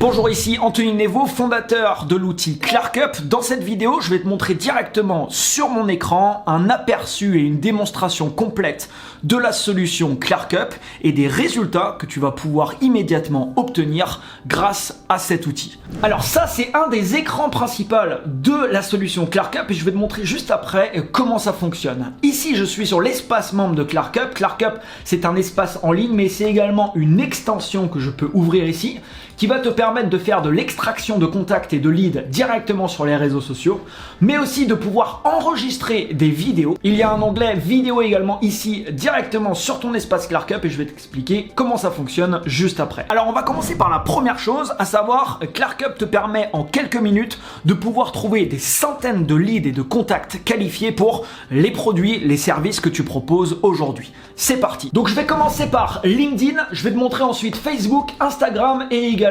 Bonjour, ici Anthony Nevo, fondateur de l'outil ClarkUp. Dans cette vidéo, je vais te montrer directement sur mon écran un aperçu et une démonstration complète de la solution ClarkUp et des résultats que tu vas pouvoir immédiatement obtenir grâce à cet outil. Alors ça, c'est un des écrans principaux de la solution ClarkUp et je vais te montrer juste après comment ça fonctionne. Ici, je suis sur l'espace membre de ClarkUp. ClarkUp, c'est un espace en ligne, mais c'est également une extension que je peux ouvrir ici qui va te permettre de faire de l'extraction de contacts et de leads directement sur les réseaux sociaux, mais aussi de pouvoir enregistrer des vidéos. Il y a un onglet vidéo également ici, directement sur ton espace ClarkUp, et je vais t'expliquer comment ça fonctionne juste après. Alors on va commencer par la première chose, à savoir ClarkUp te permet en quelques minutes de pouvoir trouver des centaines de leads et de contacts qualifiés pour les produits, les services que tu proposes aujourd'hui. C'est parti. Donc je vais commencer par LinkedIn, je vais te montrer ensuite Facebook, Instagram et également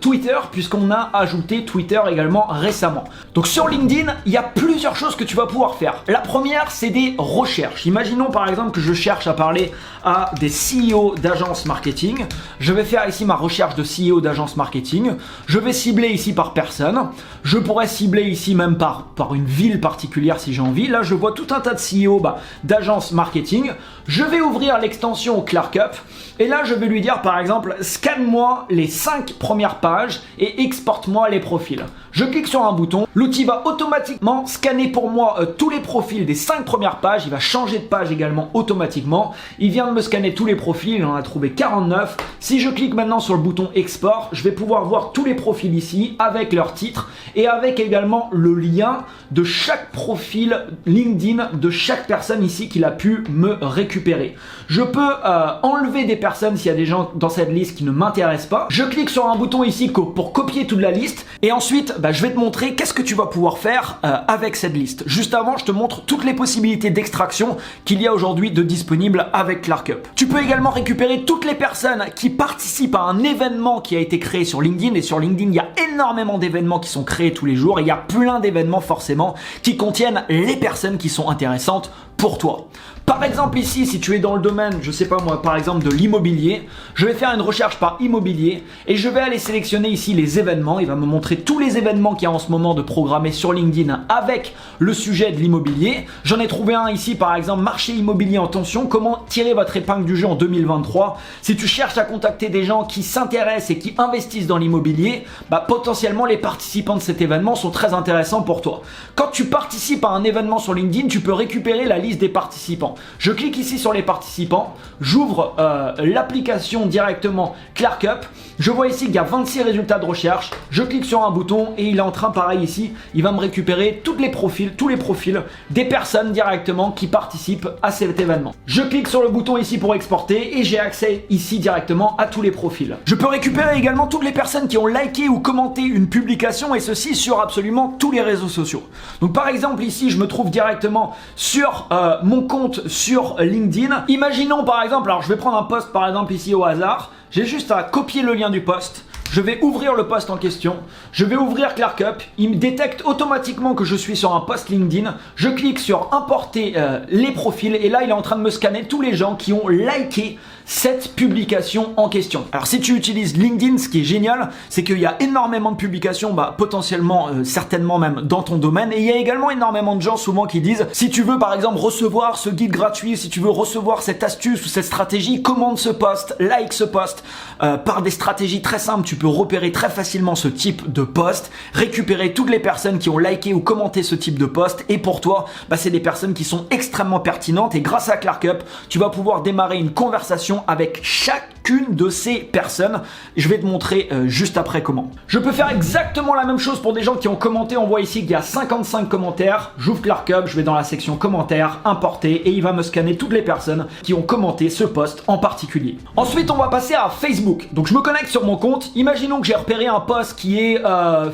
Twitter, puisqu'on a ajouté Twitter également récemment. Donc sur LinkedIn, il y a plusieurs choses que tu vas pouvoir faire. La première, c'est des recherches. Imaginons par exemple que je cherche à parler à des CEO d'agences marketing. Je vais faire ici ma recherche de CEO d'agence marketing. Je vais cibler ici par personne. Je pourrais cibler ici même par une ville particulière si j'ai envie. Là, je vois tout un tas de CEO d'agences marketing. Je vais ouvrir l'extension ClarkUp et là, je vais lui dire par exemple, scanne-moi les 5 premières pages et exporte-moi les profils. Je clique sur un bouton, l'outil va automatiquement scanner pour moi tous les profils des 5 premières pages, il va changer de page également automatiquement. Il vient de me scanner tous les profils, il en a trouvé 49. Si je clique maintenant sur le bouton export, je vais pouvoir voir tous les profils ici avec leur titre et avec également le lien de chaque profil LinkedIn de chaque personne ici qu'il a pu me récupérer. Je peux enlever des personnes s'il y a des gens dans cette liste qui ne m'intéressent pas. Je clique sur un bouton ici pour copier toute la liste et ensuite je vais te montrer qu'est-ce que tu vas pouvoir faire avec cette liste. Juste avant, je te montre toutes les possibilités d'extraction qu'il y a aujourd'hui de disponibles avec ClarkUp. Tu peux également récupérer toutes les personnes qui participent à un événement qui a été créé sur LinkedIn, et sur LinkedIn, il y a énormément d'événements qui sont créés tous les jours et il y a plein d'événements forcément qui contiennent les personnes qui sont intéressantes pour toi. Par exemple ici, si tu es dans le domaine, je sais pas moi, par exemple de l'immobilier, je vais faire une recherche par immobilier et je vais aller sélectionner ici les événements. Il va me montrer tous les événements qu'il y a en ce moment de programmés sur LinkedIn avec le sujet de l'immobilier. J'en ai trouvé un ici par exemple, marché immobilier en tension, comment tirer votre épingle du jeu en 2023. Si tu cherches à contacter des gens qui s'intéressent et qui investissent dans l'immobilier, potentiellement les participants de cet événement sont très intéressants pour toi. Quand tu participes à un événement sur LinkedIn, tu peux récupérer la liste des participants. Je clique ici sur les participants, j'ouvre l'application directement ClarkUp, je vois ici qu'il y a 26 résultats de recherche, je clique sur un bouton et il est en train, pareil ici, il va me récupérer tous les profils des personnes directement qui participent à cet événement. Je clique sur le bouton ici pour exporter et j'ai accès ici directement à tous les profils. Je peux récupérer également toutes les personnes qui ont liké ou commenté une publication, et ceci sur absolument tous les réseaux sociaux. Donc par exemple ici, je me trouve directement sur mon compte sur LinkedIn. Imaginons par exemple, alors je vais prendre un post par exemple ici au hasard, j'ai juste à copier le lien du post. Je vais ouvrir le post en question, je vais ouvrir ClarkUp, il me détecte automatiquement que je suis sur un post LinkedIn, je clique sur importer les profils et là il est en train de me scanner tous les gens qui ont liké cette publication en question. Alors si tu utilises LinkedIn, ce qui est génial, c'est qu'il y a énormément de publications, potentiellement, certainement même dans ton domaine, et il y a également énormément de gens souvent qui disent, si tu veux par exemple recevoir ce guide gratuit, si tu veux recevoir cette astuce ou cette stratégie, commande ce post, like ce post, par des stratégies très simples, tu peux repérer très facilement ce type de post, récupérer toutes les personnes qui ont liké ou commenté ce type de post, et pour toi, c'est des personnes qui sont extrêmement pertinentes, et grâce à ClarkUp, tu vas pouvoir démarrer une conversation avec chacune de ces personnes. Je vais te montrer juste après comment. Je peux faire exactement la même chose pour des gens qui ont commenté. On voit ici qu'il y a 55 commentaires. J'ouvre ClarkUp, je vais dans la section commentaires, importer, et il va me scanner toutes les personnes qui ont commenté ce post en particulier. Ensuite, on va passer à Facebook. Donc je me connecte sur mon compte. Imaginons que j'ai repéré un post qui est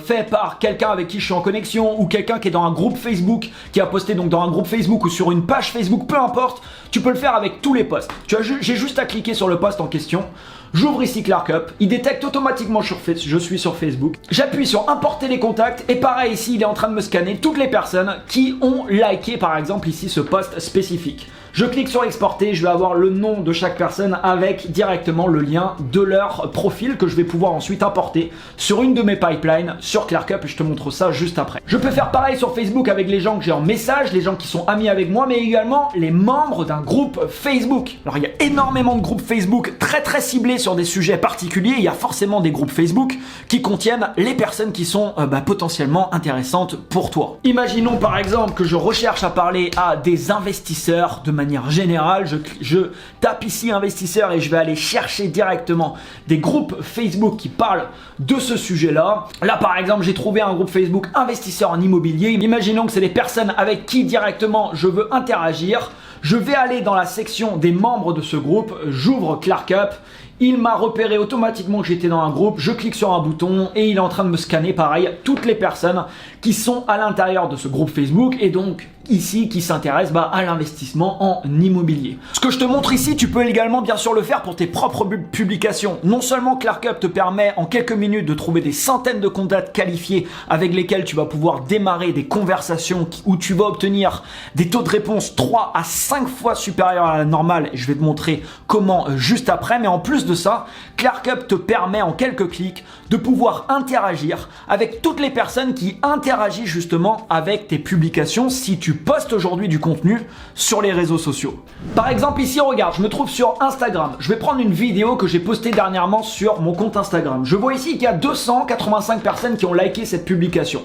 fait par quelqu'un avec qui je suis en connexion, ou quelqu'un qui est dans un groupe Facebook, qui a posté donc dans un groupe Facebook ou sur une page Facebook, peu importe. Tu peux le faire avec tous les posts. J'ai juste à cliquer sur le post en question. J'ouvre ici ClarkUp, il détecte automatiquement que je suis sur Facebook. J'appuie sur importer les contacts et pareil ici, il est en train de me scanner toutes les personnes qui ont liké par exemple ici ce post spécifique. Je clique sur exporter, je vais avoir le nom de chaque personne avec directement le lien de leur profil que je vais pouvoir ensuite importer sur une de mes pipelines sur ClearCup et je te montre ça juste après. Je peux faire pareil sur Facebook avec les gens que j'ai en message, les gens qui sont amis avec moi, mais également les membres d'un groupe Facebook. Alors il y a énormément de groupes Facebook très ciblés sur des sujets particuliers, il y a forcément des groupes Facebook qui contiennent les personnes qui sont potentiellement intéressantes pour toi. Imaginons par exemple que je recherche à parler à des investisseurs de manière générale, je tape ici investisseurs et je vais aller chercher directement des groupes Facebook qui parlent de ce sujet-là. Là par exemple j'ai trouvé un groupe Facebook investisseurs en immobilier. Imaginons que c'est des personnes avec qui directement je veux interagir. Je vais aller dans la section des membres de ce groupe, j'ouvre ClearCup. Il m'a repéré automatiquement que j'étais dans un groupe, je clique sur un bouton et il est en train de me scanner pareil toutes les personnes qui sont à l'intérieur de ce groupe Facebook et donc ici qui s'intéressent à l'investissement en immobilier. Ce que je te montre ici, tu peux également bien sûr le faire pour tes propres publications. Non seulement ClearCup te permet en quelques minutes de trouver des centaines de contacts qualifiés avec lesquels tu vas pouvoir démarrer des conversations où tu vas obtenir des taux de réponse 3 à 5 fois supérieurs à la normale. Je vais te montrer comment juste après, mais en plus de ça, ClearCup te permet en quelques clics de pouvoir interagir avec toutes les personnes qui interagissent justement avec tes publications si tu postes aujourd'hui du contenu sur les réseaux sociaux. Par exemple ici, regarde, je me trouve sur Instagram. Je vais prendre une vidéo que j'ai postée dernièrement sur mon compte Instagram. Je vois ici qu'il y a 285 personnes qui ont liké cette publication.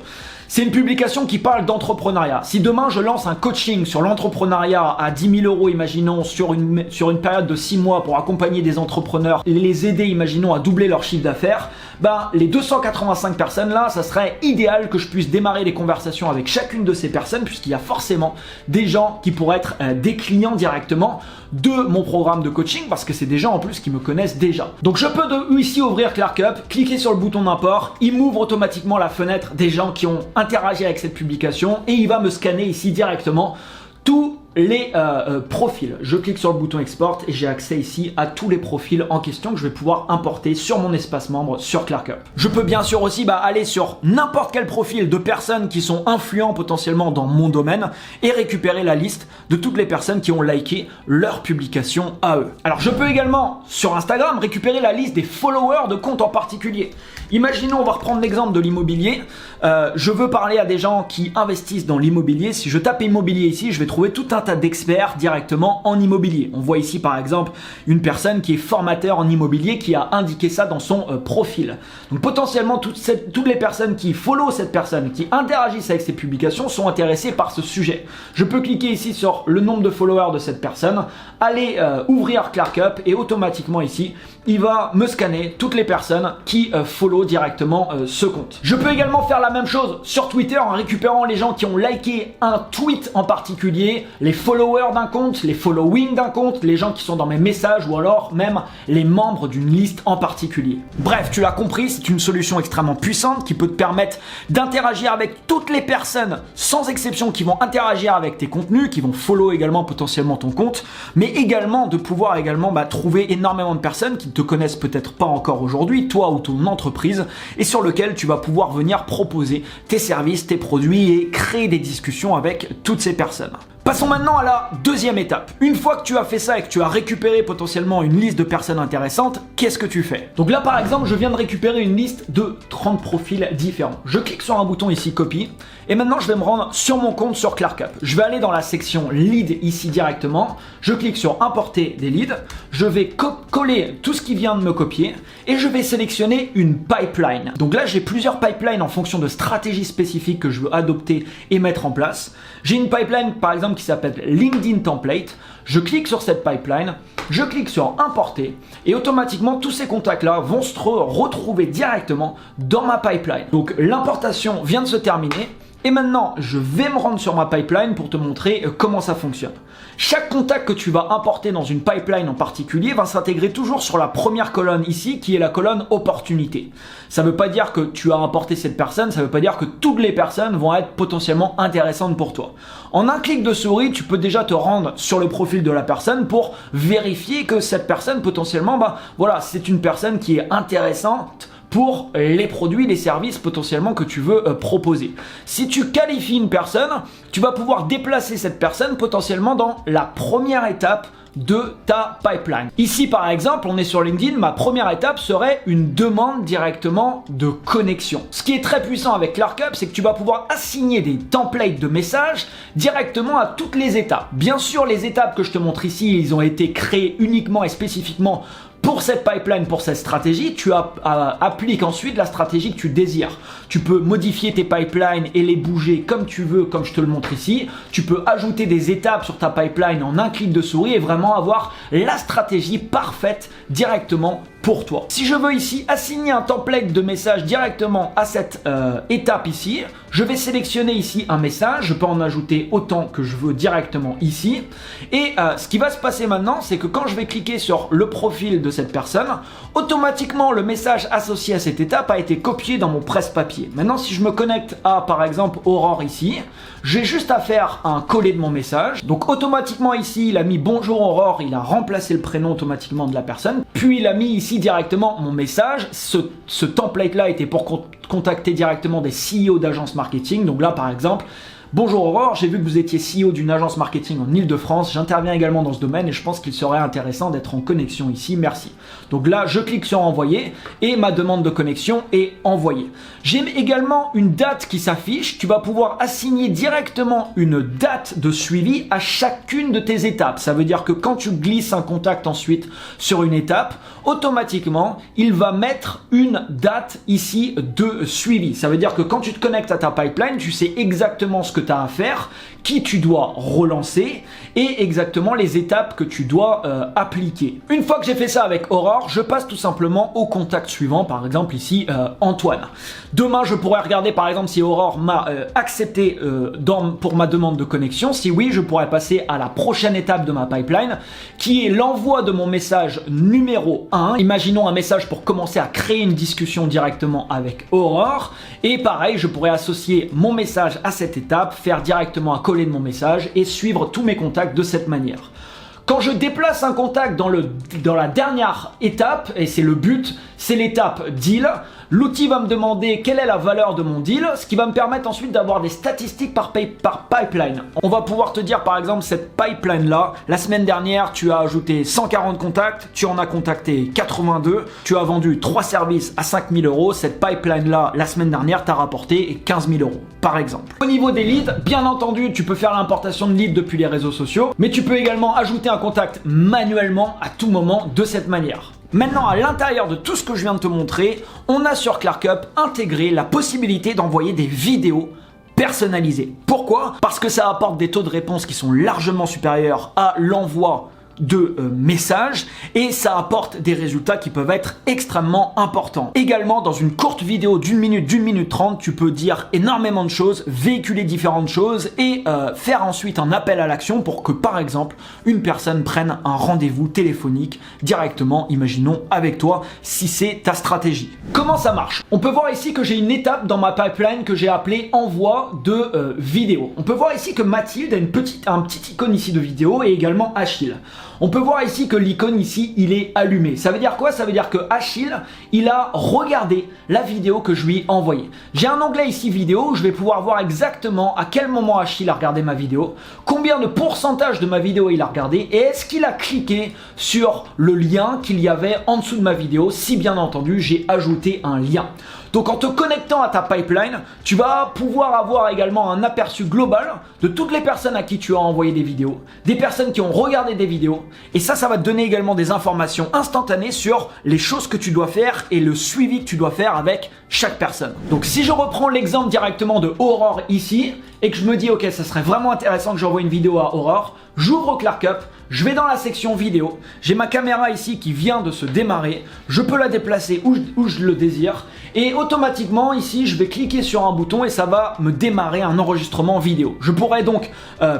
C'est une publication qui parle d'entrepreneuriat. Si demain je lance un coaching sur l'entrepreneuriat à 10 000 €, imaginons, sur une période de 6 mois pour accompagner des entrepreneurs et les aider, imaginons, à doubler leur chiffre d'affaires, les 285 personnes là, ça serait idéal que je puisse démarrer des conversations avec chacune de ces personnes puisqu'il y a forcément des gens qui pourraient être des clients directement de mon programme de coaching parce que c'est des gens en plus qui me connaissent déjà. Donc je peux ici ouvrir ClearCup, cliquer sur le bouton d'import, il m'ouvre automatiquement la fenêtre des gens qui ont interagi avec cette publication et il va me scanner ici directement tous les profils. Je clique sur le bouton export et j'ai accès ici à tous les profils en question que je vais pouvoir importer sur mon espace membre sur ClearCup. Je peux bien sûr aussi aller sur n'importe quel profil de personnes qui sont influents potentiellement dans mon domaine et récupérer la liste de toutes les personnes qui ont liké leur publication à eux. Alors je peux également sur Instagram récupérer la liste des followers de comptes en particulier. Imaginons, on va reprendre l'exemple de l'immobilier. Je veux parler à des gens qui investissent dans l'immobilier. Si je tape immobilier ici, je vais trouver tout un tas d'experts directement en immobilier. On voit ici par exemple une personne qui est formateur en immobilier qui a indiqué ça dans son profil. Donc potentiellement toutes les personnes qui follow cette personne, qui interagissent avec ses publications sont intéressées par ce sujet. Je peux cliquer ici sur le nombre de followers de cette personne, aller ouvrir ClearCup et automatiquement ici il va me scanner toutes les personnes qui follow directement ce compte. Je peux également faire la même chose sur Twitter en récupérant les gens qui ont liké un tweet en particulier, les followers d'un compte, les followings d'un compte, les gens qui sont dans mes messages ou alors même les membres d'une liste en particulier. Bref, tu l'as compris, c'est une solution extrêmement puissante qui peut te permettre d'interagir avec toutes les personnes sans exception qui vont interagir avec tes contenus, qui vont follow également potentiellement ton compte, mais également de pouvoir également trouver énormément de personnes qui te connaissent peut-être pas encore aujourd'hui, toi ou ton entreprise, et sur lequel tu vas pouvoir venir proposer tes services, tes produits et créer des discussions avec toutes ces personnes. Passons maintenant à la deuxième étape. Une fois que tu as fait ça et que tu as récupéré potentiellement une liste de personnes intéressantes, qu'est-ce que tu fais? Donc là par exemple, je viens de récupérer une liste de 30 profils différents. Je clique sur un bouton ici, copie, et maintenant je vais me rendre sur mon compte sur ClearCup. Je vais aller dans la section lead ici directement, je clique sur importer des leads, je vais coller tout ce qui vient de me copier et je vais sélectionner une pipeline. Donc là j'ai plusieurs pipelines en fonction de stratégies spécifiques que je veux adopter et mettre en place. J'ai une pipeline par exemple qui s'appelle LinkedIn Template. Je clique sur cette pipeline, je clique sur importer et automatiquement tous ces contacts là vont se retrouver directement dans ma pipeline. Donc l'importation vient de se terminer. Et maintenant, je vais me rendre sur ma pipeline pour te montrer comment ça fonctionne. Chaque contact que tu vas importer dans une pipeline en particulier va s'intégrer toujours sur la première colonne ici, qui est la colonne opportunité. Ça ne veut pas dire que tu as importé cette personne, ça ne veut pas dire que toutes les personnes vont être potentiellement intéressantes pour toi. En un clic de souris, tu peux déjà te rendre sur le profil de la personne pour vérifier que cette personne potentiellement, voilà, c'est une personne qui est intéressante pour les produits, les services potentiellement que tu veux proposer. Si tu qualifies une personne, tu vas pouvoir déplacer cette personne potentiellement dans la première étape de ta pipeline. Ici par exemple, on est sur LinkedIn, ma première étape serait une demande directement de connexion. Ce qui est très puissant avec ClarkUp, c'est que tu vas pouvoir assigner des templates de messages directement à toutes les étapes. Bien sûr, les étapes que je te montre ici, ils ont été créés uniquement et spécifiquement pour cette pipeline, pour cette stratégie. Tu appliques ensuite la stratégie que tu désires. Tu peux modifier tes pipelines et les bouger comme tu veux, comme je te le montre ici. Tu peux ajouter des étapes sur ta pipeline en un clic de souris et vraiment avoir la stratégie parfaite directement pour toi. Si je veux ici assigner un template de message directement à cette étape ici, je vais sélectionner ici un message. Je peux en ajouter autant que je veux directement ici. Et ce qui va se passer maintenant, c'est que quand je vais cliquer sur le profil de cette personne, automatiquement le message associé à cette étape a été copié dans mon presse-papier. Maintenant, si je me connecte à par exemple Aurore ici, j'ai juste à faire un coller de mon message. Donc automatiquement ici, il a mis bonjour Aurore, il a remplacé le prénom automatiquement de la personne. Puis il a mis ici directement mon message. Ce template là était pour contacter directement des CEO d'agences marketing. Donc là par exemple, bonjour Aurore, j'ai vu que vous étiez CEO d'une agence marketing en Ile-de-France. J'interviens également dans ce domaine et je pense qu'il serait intéressant d'être en connexion ici. Merci. Donc là, je clique sur envoyer et ma demande de connexion est envoyée. J'ai également une date qui s'affiche. Tu vas pouvoir assigner directement une date de suivi à chacune de tes étapes. Ça veut dire que quand tu glisses un contact ensuite sur une étape, automatiquement, il va mettre une date ici de suivi. Ça veut dire que quand tu te connectes à ta pipeline, tu sais exactement ce que tu as à faire, qui tu dois relancer et exactement les étapes que tu dois appliquer. Une fois que j'ai fait ça avec Aurore, je passe tout simplement au contact suivant, par exemple ici Antoine. Demain, je pourrais regarder par exemple si Aurore m'a accepté pour ma demande de connexion. Si oui, je pourrais passer à la prochaine étape de ma pipeline qui est l'envoi de mon message numéro 1. Imaginons un message pour commencer à créer une discussion directement avec Aurore. Et pareil, je pourrais associer mon message à cette étape, faire directement un coller de mon message et suivre tous mes contacts de cette manière. Quand je déplace un contact dans la dernière étape, et c'est le but, c'est l'étape deal, l'outil va me demander quelle est la valeur de mon deal, ce qui va me permettre ensuite d'avoir des statistiques par pipeline. On va pouvoir te dire par exemple cette pipeline là, la semaine dernière tu as ajouté 140 contacts, tu en as contacté 82, tu as vendu 3 services à 5 000 euros, cette pipeline là la semaine dernière t'a rapporté 15 000 euros par exemple. Au niveau des leads, bien entendu tu peux faire l'importation de leads depuis les réseaux sociaux, mais tu peux également ajouter un contact manuellement à tout moment de cette manière. Maintenant, à l'intérieur de tout ce que je viens de te montrer, on a sur ClarkUp intégré la possibilité d'envoyer des vidéos personnalisées. Pourquoi ? Parce que ça apporte des taux de réponse qui sont largement supérieurs à l'envoi de messages et ça apporte des résultats qui peuvent être extrêmement importants. Également, dans une courte vidéo d'une minute 30, tu peux dire énormément de choses, véhiculer différentes choses et faire ensuite un appel à l'action pour que par exemple une personne prenne un rendez-vous téléphonique directement, imaginons avec toi, si c'est ta stratégie. Comment ça marche ? On peut voir ici que j'ai une étape dans ma pipeline que j'ai appelée envoi de vidéo. On peut voir ici que Mathilde a un petit icône ici de vidéo et également Achille. On peut voir ici que l'icône ici, il est allumé. Ça veut dire quoi? Ça veut dire que Achille, il a regardé la vidéo que je lui ai envoyée. J'ai un onglet ici vidéo où je vais pouvoir voir exactement à quel moment Achille a regardé ma vidéo, combien de pourcentage de ma vidéo il a regardé et est-ce qu'il a cliqué sur le lien qu'il y avait en dessous de ma vidéo si bien entendu j'ai ajouté un lien. Donc en te connectant à ta pipeline, tu vas pouvoir avoir également un aperçu global de toutes les personnes à qui tu as envoyé des vidéos, des personnes qui ont regardé des vidéos et ça va te donner également des informations instantanées sur les choses que tu dois faire et le suivi que tu dois faire avec chaque personne. Donc si je reprends l'exemple directement de Aurore ici et que je me dis ok, ça serait vraiment intéressant que j'envoie une vidéo à Aurore, j'ouvre ClarkUp, je vais dans la section vidéo, j'ai ma caméra ici qui vient de se démarrer, je peux la déplacer où je le désire et automatiquement ici je vais cliquer sur un bouton et ça va me démarrer un enregistrement vidéo. Je pourrais donc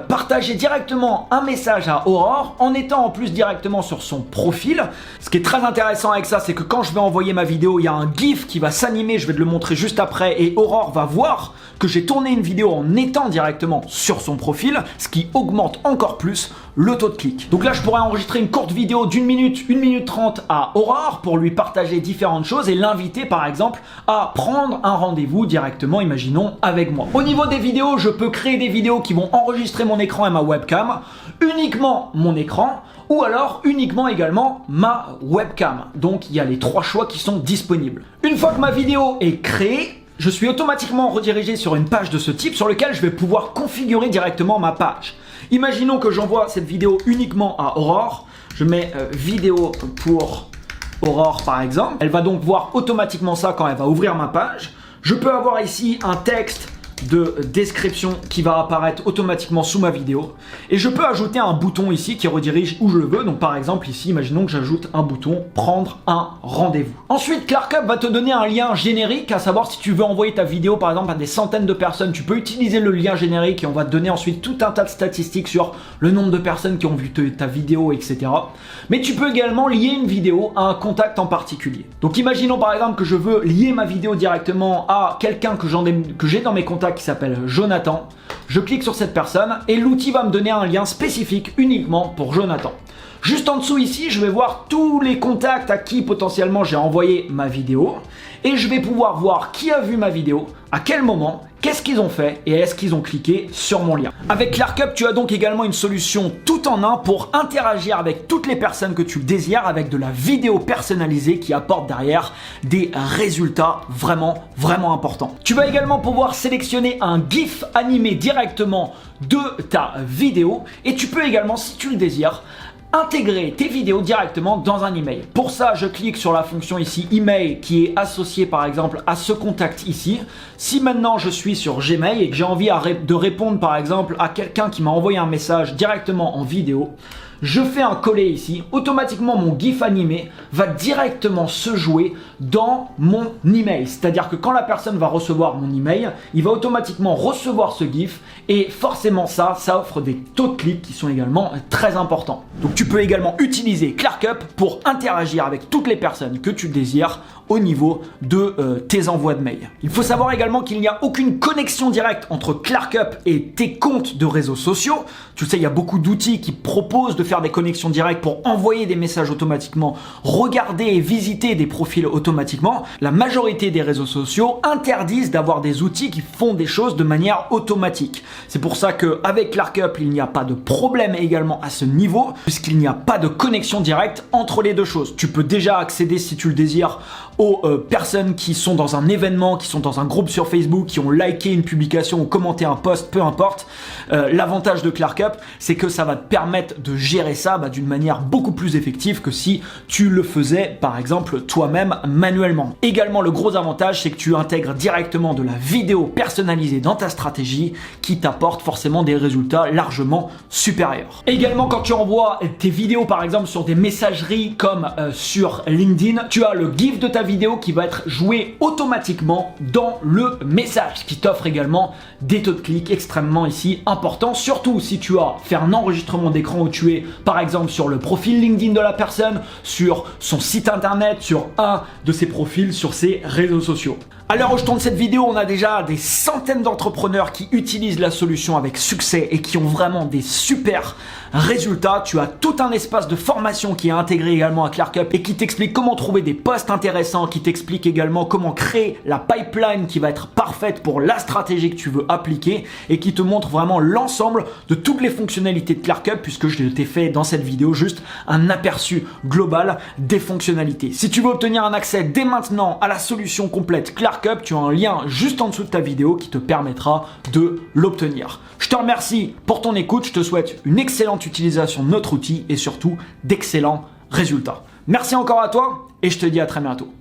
partager directement un message à Aurore en étant en plus directement sur son profil. Ce qui est très intéressant avec ça, c'est que quand je vais envoyer ma vidéo, il y a un GIF qui va s'animer, je vais te le montrer juste après et Aurore va voir que j'ai tourné une vidéo en étant directement sur son profil, ce qui augmente encore plus le taux de clic. Donc là, je pourrais enregistrer une courte vidéo d'1 minute, 1 minute 30 à Aurore pour lui partager différentes choses et l'inviter par exemple à prendre un rendez-vous directement, imaginons, avec moi. Au niveau des vidéos, je peux créer des vidéos qui vont enregistrer mon écran et ma webcam, uniquement mon écran, ou alors uniquement également ma webcam. Donc il y a les 3 choix qui sont disponibles. Une fois que ma vidéo est créée, je suis automatiquement redirigé sur une page de ce type sur laquelle je vais pouvoir configurer directement ma page. Imaginons que j'envoie cette vidéo uniquement à Aurore. Je mets vidéo pour Aurore par exemple. Elle va donc voir automatiquement ça quand elle va ouvrir ma page. Je peux avoir ici un texte de description qui va apparaître automatiquement sous ma vidéo et je peux ajouter un bouton ici qui redirige où je le veux. Donc par exemple ici, imaginons que j'ajoute un bouton prendre un rendez-vous. Ensuite, ClarkUp va te donner un lien générique, à savoir si tu veux envoyer ta vidéo par exemple à des centaines de personnes, tu peux utiliser le lien générique et on va te donner ensuite tout un tas de statistiques sur le nombre de personnes qui ont vu ta vidéo, etc. Mais tu peux également lier une vidéo à un contact en particulier. Donc imaginons par exemple que je veux lier ma vidéo directement à quelqu'un que j'ai dans mes contacts qui s'appelle Jonathan. Je clique sur cette personne et l'outil va me donner un lien spécifique uniquement pour Jonathan. Juste en dessous ici, je vais voir tous les contacts à qui potentiellement j'ai envoyé ma vidéo et je vais pouvoir voir qui a vu ma vidéo, à quel moment, qu'est-ce qu'ils ont fait et est-ce qu'ils ont cliqué sur mon lien. Avec ClarkUp, tu as donc également une solution tout en un pour interagir avec toutes les personnes que tu désires avec de la vidéo personnalisée qui apporte derrière des résultats vraiment importants. Tu vas également pouvoir sélectionner un GIF animé directement de ta vidéo et tu peux également, si tu le désires, intégrer tes vidéos directement dans un email. Pour ça, je clique sur la fonction ici email qui est associée par exemple à ce contact ici. Si maintenant je suis sur Gmail et que j'ai envie de répondre par exemple à quelqu'un qui m'a envoyé un message directement en vidéo, je fais un coller ici, automatiquement mon GIF animé va directement se jouer dans mon email. C'est-à-dire que quand la personne va recevoir mon email, il va automatiquement recevoir ce GIF et forcément ça offre des taux de clics qui sont également très importants. Donc tu peux également utiliser ClarkUp pour interagir avec toutes les personnes que tu désires au niveau de tes envois de mail. Il faut savoir également qu'il n'y a aucune connexion directe entre ClarkUp et tes comptes de réseaux sociaux. Tu sais, il y a beaucoup d'outils qui proposent de faire des connexions directes pour envoyer des messages automatiquement, regarder et visiter des profils automatiquement. La majorité des réseaux sociaux interdisent d'avoir des outils qui font des choses de manière automatique. C'est pour ça qu'avec ClarkUp, il n'y a pas de problème également à ce niveau, puisqu'il n'y a pas de connexion directe entre les deux choses. Tu peux déjà accéder, si tu le désires, aux personnes qui sont dans un événement, qui sont dans un groupe sur Facebook, qui ont liké une publication ou commenté un post, peu importe. L'avantage de ClarkUp, c'est que ça va te permettre de gérer ça d'une manière beaucoup plus effective que si tu le faisais par exemple toi-même manuellement. Également, le gros avantage, c'est que tu intègres directement de la vidéo personnalisée dans ta stratégie qui t'apporte forcément des résultats largement supérieurs. Également, quand tu envoies tes vidéos par exemple sur des messageries comme sur LinkedIn, tu as le GIF de ta vidéo qui va être joué automatiquement dans le message, ce qui t'offre également des taux de clic extrêmement ici importants, surtout si tu as fait un enregistrement d'écran où tu es par exemple sur le profil LinkedIn de la personne, sur son site internet, sur un de ses profils, sur ses réseaux sociaux. À l'heure où je tourne cette vidéo, on a déjà des centaines d'entrepreneurs qui utilisent la solution avec succès et qui ont vraiment des super résultats. Tu as tout un espace de formation qui est intégré également à ClarkUp et qui t'explique comment trouver des posts intéressants, qui t'explique également comment créer la pipeline qui va être parfaite pour la stratégie que tu veux appliquer et qui te montre vraiment l'ensemble de toutes les fonctionnalités de ClarkUp, puisque je t'ai fait dans cette vidéo juste un aperçu global des fonctionnalités. Si tu veux obtenir un accès dès maintenant à la solution complète ClarkUp, tu as un lien juste en dessous de ta vidéo qui te permettra de l'obtenir. Je te remercie pour ton écoute, je te souhaite une excellente utilisation de notre outil et surtout d'excellents résultats. Merci encore à toi et je te dis à très bientôt.